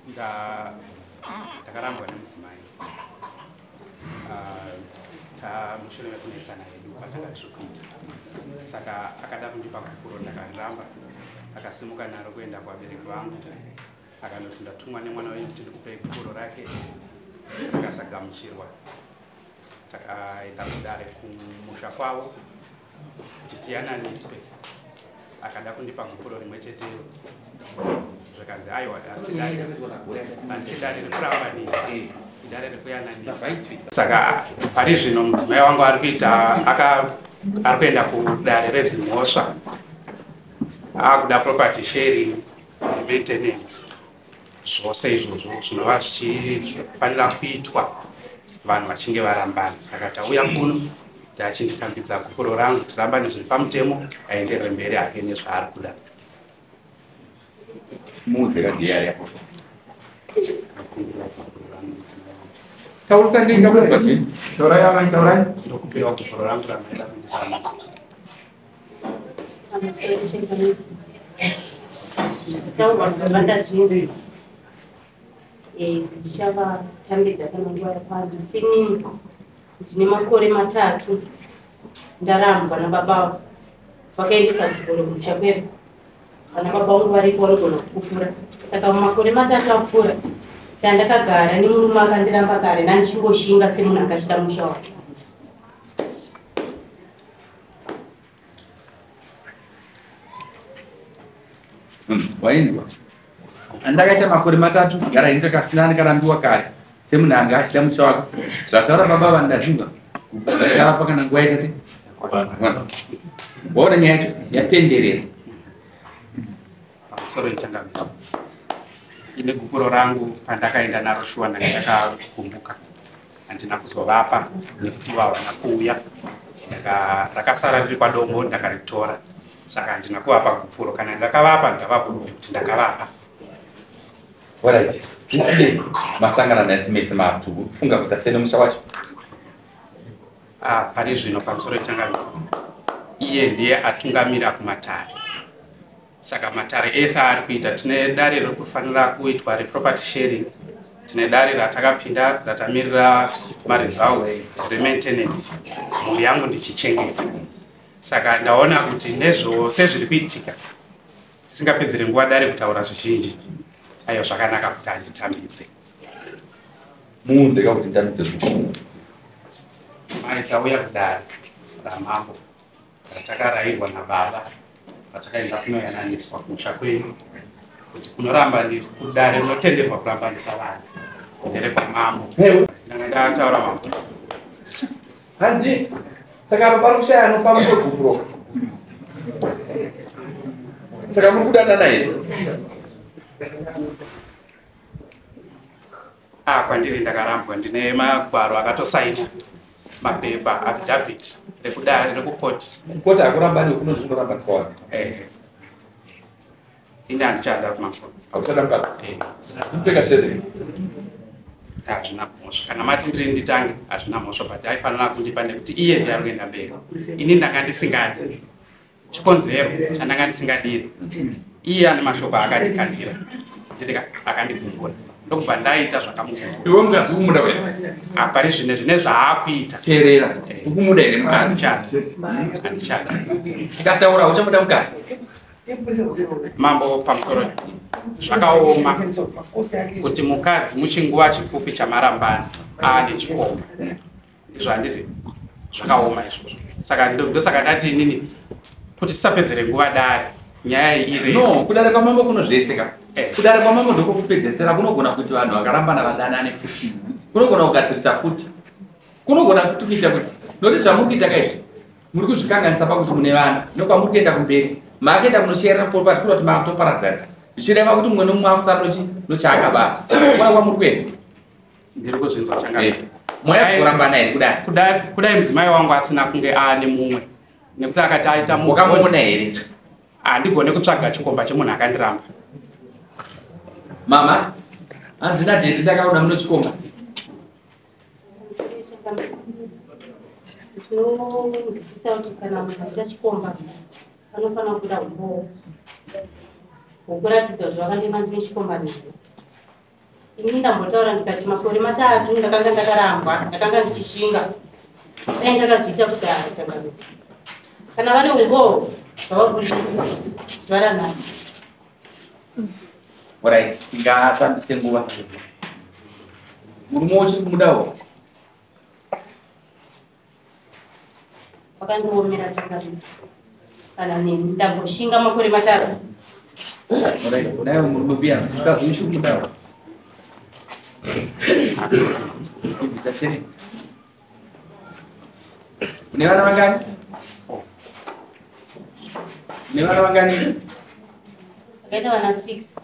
ndakarambwa nemudzimai tamushure mekunetsana hedu patakatiri kuita saka akada kundipa gukuro ndakaramba akasimuka naro kuenda kuvabereki vangu akanoti ndatumwa nemwana wenyu tiri kupei gukuro rake akasagamuchirwa takaenda kudare kumusha kwavo kuti tiyananiswe akada kundipa gukuro rimwe chetero zvakanzi aiwa handisi dare rekurambanisa idare rekuyananisa saka pari zvino mudzimai wangu ari kuenda kudare redzimhosva akuda property sharing maintenance zvose izvozvo zvinova zvichifanira kuitwa vanhu vachinge varambana saka tauya kuno ndachinditambidza gukuro rangu tirambane zviri pamutemo aenderere mberi hake nezvaari kuda mudzekadiyari yapo taurisa ndinga kuti tora yava tora ndokupira gukuro rangu ramaida kundisama ndichava tambidza kana nguva yakwana sinini ndine makore 3 ndarambwa nababa vakaendesa gukuro kumusha kwedu kana baba vangu varipo vanogona kupupura saka makore 3 apfuura sandakagara nemurume akandiramba kare nandichingoshinga semunhu akachida musha wake wainzwa andakaita makore 3 gara indakasina ndikarambiwa kare semunhu anga achida musha wake zvataura baba vandazvinga ndakarapa kana nguva yaita se waona nyaya yacho yatenderera pamusoro ichangamira ine gukuro rangu pandakaenda naro shuwa ndakagumbuka handina kuzovapa nekuti vavana kuuya rakasara riri padombo ndakaritora saka handina kuvapa gukuro kana ndakavapa ndavaprove kuti ndakavapa alright zvisine masangana nasimese matu funga kuti asene musha wacho pari zvino pamusoro ichangamira iye ndiye atungamira kumatare saka matare ese ari kuita tine dare rekufanira kuitwa reproperty sharing tine dare ratakapinda ratamirira maresults remaintenance mhuri yangu ndichichengeta saka ndaona kuti nezvose zviri kuitika tisingapedzere nguva dare kutaura zvizhinji aiwa zvakanaka kuti handitambidze muunzeka kuti nditambidze mai tauya kudare ramambo ratakarairwa nababa patakaenda kunoyananiswa kumusha kwenyu kuti kunoramba kudare rinotenderwa kurambanisa vanhu nderekwamambo ndanga ndataura mambo hanzi saka pari kushaya anopa mugukuro saka muri kudana naye kwandiri ndakarambwa ndine magwaro akatosaina mapepa affidavit rekudare rekukoti koti akurambani kunozvinoramba twaona ine handichada kumakoti akuchada mukati kupeka shere hazvina mhosva kana mati ndiri nditange hazvina mhosva but aifanira kundipa nekuti iye ndiari kuenda mberi ini ndanga ndisingadi chikonzero chandanga ndisingadiri iye ane mashoko akandikandira akandivhungura ndokubva ndaita zvakamuvuva iwe mukadzi umunda pari zvine zvaakuita teerera ukumuda here handichada tikataura uchamuda mukadzi mambo pamusoro zvakaoma kuti mukadzi muchinguva chipfupi chamarambani aane chikomba ndizvo handiti zvakaoma izvozvo saka ndosaka ndati inini kuti tisapedzere nguva dare nyaya iri no kudare kwamambo kuno zvese ka kudare kwamambo ndiko kupedzesera kunogona kuti vanhu vakarambana vadanane futi kunogona kugadzirisa futi kunogona kuti kuita kuti noti zvamuri kuita kaizvi muri kuzvikanganisa pakuti mune vana nokwamuri kuenda kumberi maakaenda kunosherera property kuti maatoparadzanisa zvichireva kuti mumwe nomumwe akusara nochaakabata kuna kwamuri kuenda ndiri kuzvinzwa changamira mwaya kurambana here kudai mudzimai wangu asina kunge aane mumwe nekuti akati aita wakamuona here handigone kutsvaga chikomba chemunhu akandiramba mama hanzi nadheti ndakaona muno chikomba zvinonzwisisa kuti kana munhu aita chikomba anofanira kuda umbowo wokuratidza kuti vakandima ndine chikomba nezvo Ini ndambotaura ndikati makore 3 ndakanga ndakaramba, ndakanga ndichishinga. Dai ndakazviita kudhara chakadaro. Kana vane ungoro vavabudisa zuva ranhasi. Alright, tingatambise nguva. Murume uchiri kumudawo. Wakandiomera chakadaro. Kana nini ndamboshinga makore 3. Alright, nayo murume pia ndakazvishi kumudawo. Une vana vangani? Une vana vangani? Vakaita vana 6.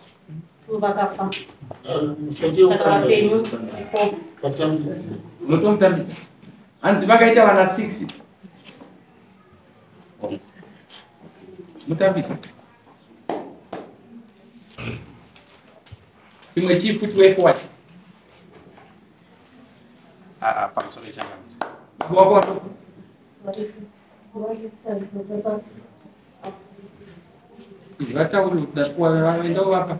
2 vakafa. Saka vapenyu. Unotomutambidza? Hanzi vakaita vana 6. Mutambidza. Chimwe chifuti wefuwati. Pamusoro changamira. Wako. Vatauri kudakuwa vaenda vapa.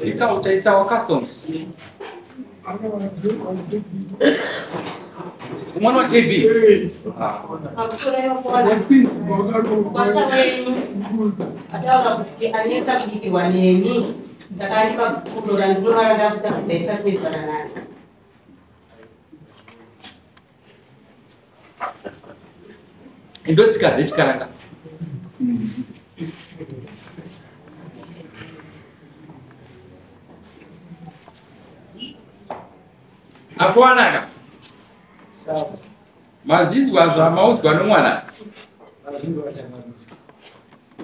Ikautaisa wa customs. Umwana wa TV. Akura yokwana. Kwasha wenyu. Ataura kuti anesa kudikiwa neni. Zakaripa kudora ndinovaranda kutakuzaita kwezwa ranhasi. Indotsika dzechikaranga. Akuwanaka. Mazvinzwa zvamaudzwa nomwana.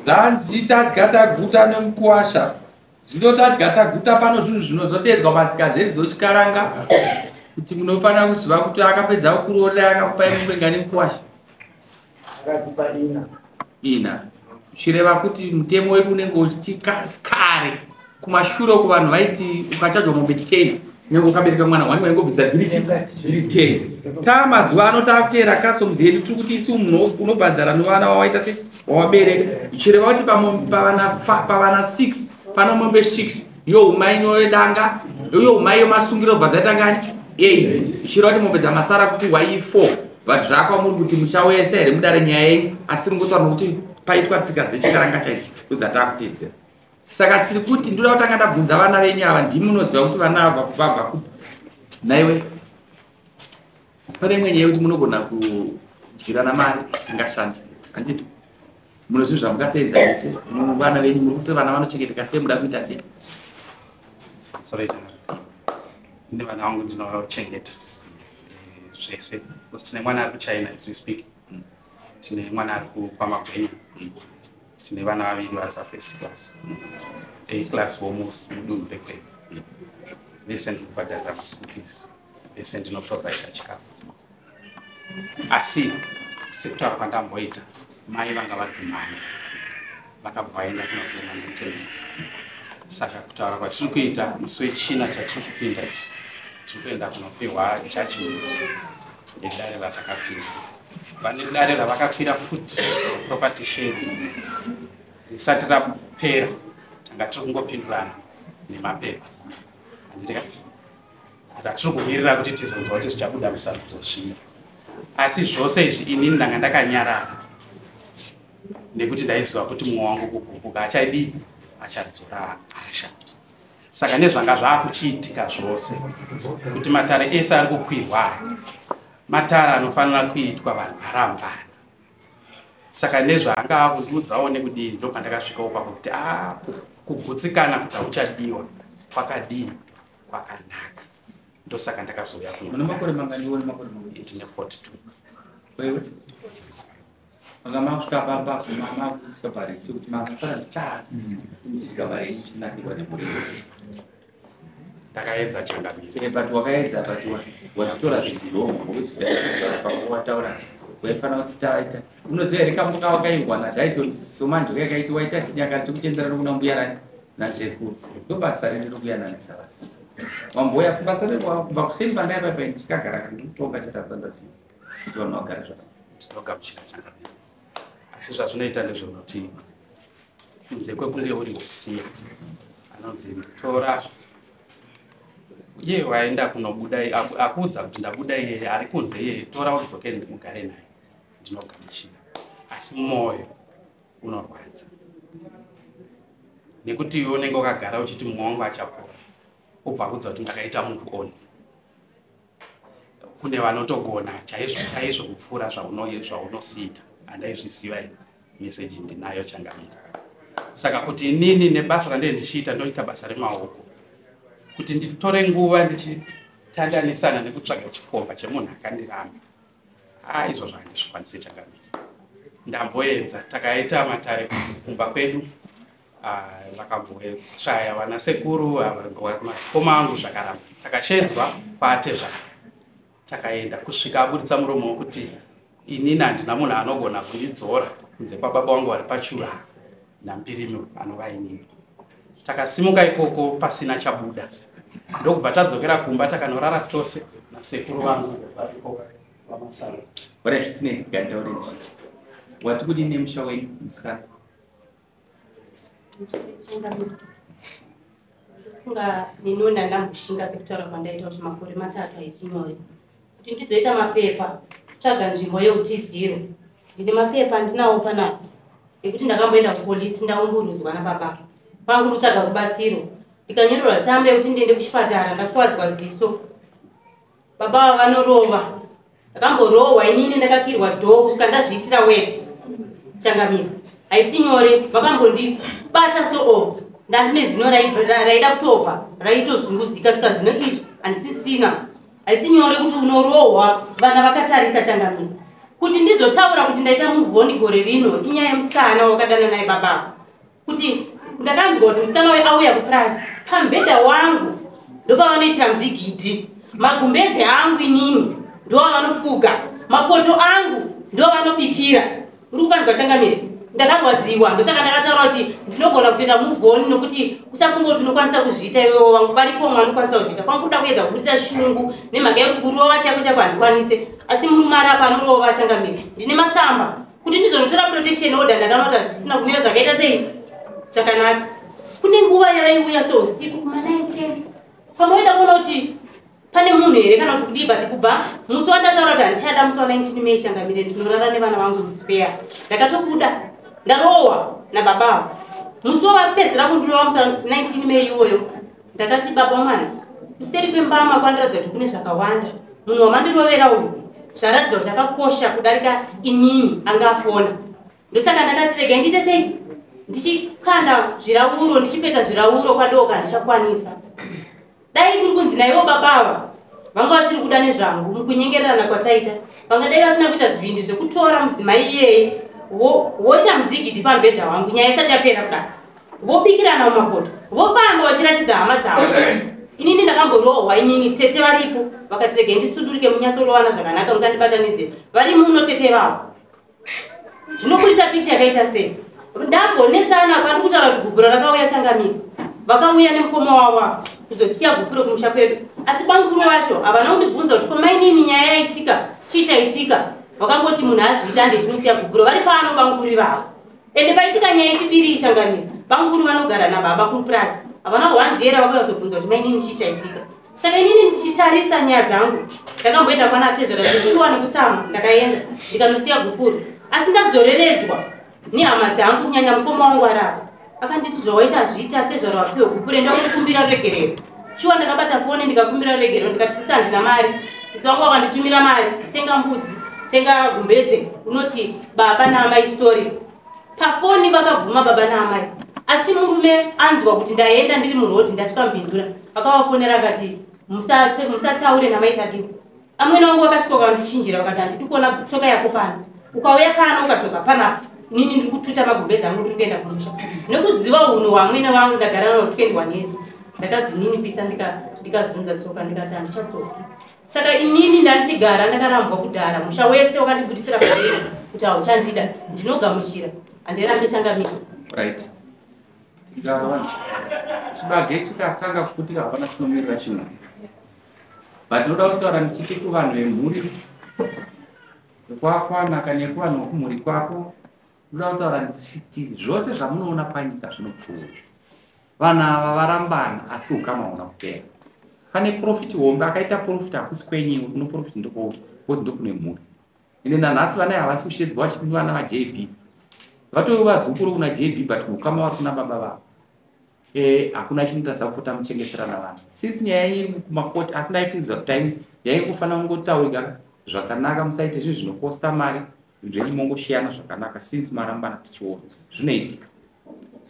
Zvanzitadya taguta nemukuwasha. Zvinotadya taguta pano zvinhu zvinozotedzwa patsika dzedu dzochikaranga. Kuti munofanira kuziva kuti akapedza kuroora akakupai mupenga nemukuwasha. Ina. Chireva kuti mutemo wedu unenge uchitika kare kumashure kuvanhu vaiti ukachadwa mombe 10 nyengo ukabereka mwana wani waingobvisa dziri 10. Mazuva ano takuteera customs yedu tiri kuti isi munhu unobhadhara novana wawaita se wawabereka. Chireva kuti pavana 6 pano mombe 6 yo umai inoedanga yo umai yomasungiro bva dzatangani 8. Chireva kuti mombe dzamasara kuti wai 4. But zvakwa muri kuti muchawese here mudare nyaya yenyu asi ringotaura kuti paitwa tsika dzechikaranga chaidzo ndodzataakutedzera. Saka tiri kuti ndoda kutanga ndabvunza vana venyu ava ndimunoziva kuti vana ava kubva kupi. Naiwe pane imwe nyaya yekuti munogona kudyirana mari isingashandi. Handiti munozviziva zvamungaseenzanise vana venyu muri kuti vana vanochengeteka sei muda kuita sei? Sorry. Ine vana vangu ndinochengeta. Zvese. Tine mwana ari kuChina as we speak. Tine mwana ari kuPamagwenyu. Tine vana vaviri vari first class. A class almost mudunhu rekwedu. Vese ndikubhadharira maschool fees. Vese ndinoprovida chikafu. Asi sekutaura kwandamboita mai vanga vari kumhanya vakabva vaenda kunokuema maintenance. Saka kutaura kwatiri kuita musi wechina chatiri kupinda ichi tiri kuenda kunopiwa judgment yedare ratakapinda. Vane dare ravakapira futi property sharing risati rapera tanga tiri kungopindurana nemapepa. Handitika hatiri kumirira kuti tizonzwa kuti zvichabuda musarudzo zviri. Asi zvose izvi inini ndanga ndakanyarara nekuti ndaiziva kuti mwoyo wangu kugubuka achadii achadzora asha. Saka nezvanga zvaakuchiitika zvose kuti matare ese ari kukwirwa matare anofanira kuitwa vanhu varambana. Saka nezvaanga akundiudzawo nekudii ndopandakasvikawo pakuti kugutsikana kuti hauchadiwa kwakadii kwakanaka. Ndosaka ndakazouya kuno. Una makore mangani woni makore mangani? Ndine 42. Wewe? Mama kusvika pamba mama kusvika pari kuti mama sara cha. Kusvika pari chinakirwa nemuri. Ndakaedza changamire. But wakaedza but watatora zvidhiroma ngokuti wataura weifana kuti taita. Unoziva here kamuka wakaigwa naDaiton Somanje yakaiti waita nyanga tikutenderana kuna mbuya rani nasekuru. Ndobasa riri kuyananisa. Wamboya kubasa rero kubva kuseni pandaya papa ndikagara ndikutonga chatazandasi. Ndona wagara zvaka. Ndinogamuchira changamire. Asi zvazvinoita ndezvekuti kunze kwekunge uri kusiya anonzi tora ye waenda kunobuda akudza kuti ndabuda iye ari kunze iye tora udzokere ndimugare naye ndinogamuchira asi moyo unorwadza nekuti iwe unenge wakagara uchiti mumwe wangu achapora ubva kudza kuti ndakaita move on kune vanotogona chaizvo kupfuura zvaunosita handaizviziva ine meseji ndinayo Changamire. Saka kuti inini nebasa randenge ndichiita ndoita basa remaoko kuti nditore nguva ndichitandanisana nekutsvaga chikomba chemunhu akandiramba izvozvo handizvikwanisi Changamire. Ndamboedza takaita matare kumba kwedu vakambotsvaya vanasekuru madzikoma angu zvakaramba takashedzwa patezva takaenda kusvika aburitsa muromo wekuti inini handina munhu anogona kundidzora kunze kwababa wangu vari pachura naMpirimi anova inini. Takasimuka ikoko pasina chabuda ndokubva tadzokera kumba takanorara tose nasekuru vangu variko vamasalo. Bwana zvisinei gandaure ndichiti wati kudi nemusha wenyu musikana ndofunga ninona ndamboshinga sekutaura kwandaita kuti makore 3 haisinyore kuti ndizoita mapepa tsvaga nzvimbo yeutiziro. Ndine mapepa ndinawo panapa ekuti ndakamboenda kupolisi ndaumburudzwa nababa pangu kutsvaga kubatsiro ndikanyorerwa tsamba yekuti ndiende kuchipatara ndakuwadzwa ziso. Baba vanorova ndakamborohwa inini ndakakirwa dhoo kusvika ndazviitira weti. Changamire haisi nyore vakambondibata so ndandine zino raida kutobva raitozungudzika svika zino iri handisisina. Haisi nyore kuti unorohwa vana vakatarisa Changamire kuti ndizotaura kuti ndaita muvhoni gore rino inyaya yemusikana wakadana naye baba kuti ndakanzwa kuti musikana waye auya kuplasi pambedha wangu ndopavanoitira mudigiti magumbeze angu inini ndovanofuga mapoto angu ndovanobikira. Uri kupanzwa Changamire ndakarwadziwa ndosaka ndakataura kuti ndinogona kutoita muvhoni nokuti usafunga kuti unokwanisa kuzviita iwewo vangu varipo mwanokwanisa kuzviita kwangu kuda kuedza kubudisa shungu nemhaka yekuti kurova chako chako handikwanise asi murume ari apa anorova Changamire ndine matsamba kuti ndizonotora protection order ndakanota zvisina kumira zvakaita sei zvakanaka. Kune nguva yavaiuya sousiku kuma9:10 pamoenda kuona kuti pane munhu here kana kuti kudii bati kubva musi wandataura kuti handichada musi wa19 Mei Changamire ndinorara nevana vangu muspare ndakatobuda ndarohwa nababa. Musi wavapedzera kundirova musi wa19 Mei iwoyo ndakati baba mwana kuseri kwembama kwandiradza kuti kune zvakawanda munhu wamandirovera uyu zvaratidza kuti akakosha kudarika inini angafona. Ndosaka ndakati regai ndiite sei ndichikanda zvirauro ndichipeta zvirauro kwadoka handichakwanisa. Dai kuri kunzi naivo babava vanga vachiri kuda nezvangu mukunyengererana kwataita vangadai vasina kuita zvivindi zvekutora mudzimai iyeye voita mudigiti pambedha wangu nyaya isati yapera kudai vobikirana mumapoto vofamba vachiratidza hama dzavo. Inini ndakamborohwa inini tete varipo vakati regai ndisudurike munyasorovana zvakanaka mukandibatanidze vari muno tete vavo. Zvinobudisa pikicha yakaita sei ndambonetsana kwandi kutaura kuti gubhuro rakauya Changamire vakauya nemukoma wavo kuzosiya gupuro kumusha kwedu asi banguru vacho havana kundibvunza kuti komainini nyaya yaitika chichaitika vakangoti munhu azviita ndezvinosiya gupuro vari pano banguri vavo ende paitika nyaya yechipiri Changamire banguru vanogara nababa kuplasi havana kuhandiyera vakazobvunza kuti mainini chichaitika. Saka inini ndichitarisa nyaya dzangu ndakamboenda kwana tezvera ndichiwa nekutsamwa ndakaenda ndikanosiya gupuro asi ndazoreredzwa nehama dzangu kunyanya mukoma wangu arapa akanditi zvawaita zviita tezvara wapiwe gupure ndakukumbira regerero. Chiwa ndakabata foni ndikakumbira regerero ndikati sisa handina mari. Sisi wangu wakanditumira mari tenga mbudzi tenga gumbeze unoti baba naamai sorry. Pafoni vakabvuma baba naamai asi murume anzwa kuti ndaenda ndiri murodhi ndachikambindura akavafonera akati musataure namaitadiwa. Amwene wangu wakasvika vakandichinjira vakati handidi kuona tsoka yako pano ukauya pano ukadzoka panapa nini ndiri kututa magumbezi angu ndiri kuenda kumusha nekuziva unhu hwamwene wangu ndagara nawo twendwa nezi ndakazi nini pisa ndikazunza tsoka ndikati handichatsoki. Saka inini ndandichigara ndakarambwa kudhara musha wese wakandibudisira padera kuti hauchandida ndinogamuchira handirambe Changamire. Right. Chibage chikatanga kuputika hapana chinomirira chimwe but ndoda kutaura ndichiti kuvanhu vemhuri kwafana kana kuvanhu vokumhuri kwako ndoda kutaura ndichiti zvose zvamunoona panyika zvinopfuura vana ava varambana asi ukama una kupera. Pane profit hombe akaita profit hakusi kwenyu uno profit ndiko kozi ndokune mhuri. Ine nanhasi vana havasi kushedzwa vachiti vana vaJB. Vatove vazukuru kuna JB but ukama vari kuna baba vavo. Hakuna chinotaridza kupota muchengeterana vanhu. Since nyaya iri kumakoti asi ndaifungidzira kuti time yaingofanira kungotaurika zvakanaka musaite zvinhu zvinokosta mari zvenyu mongoshiyana zvakanaka since marambana tichiona zvinoitika.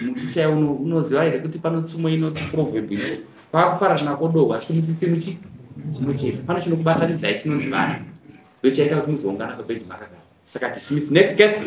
Muticha unoziva here kuti pano tsumo inoti proverb inoti kwakuparadzana kwodohwa asi musisi chinocheka. Pano chinokubatanidzai chinonzi vana. Ndochaita kuti muzoungana pabedhi makagara. Saka dismiss. Next case.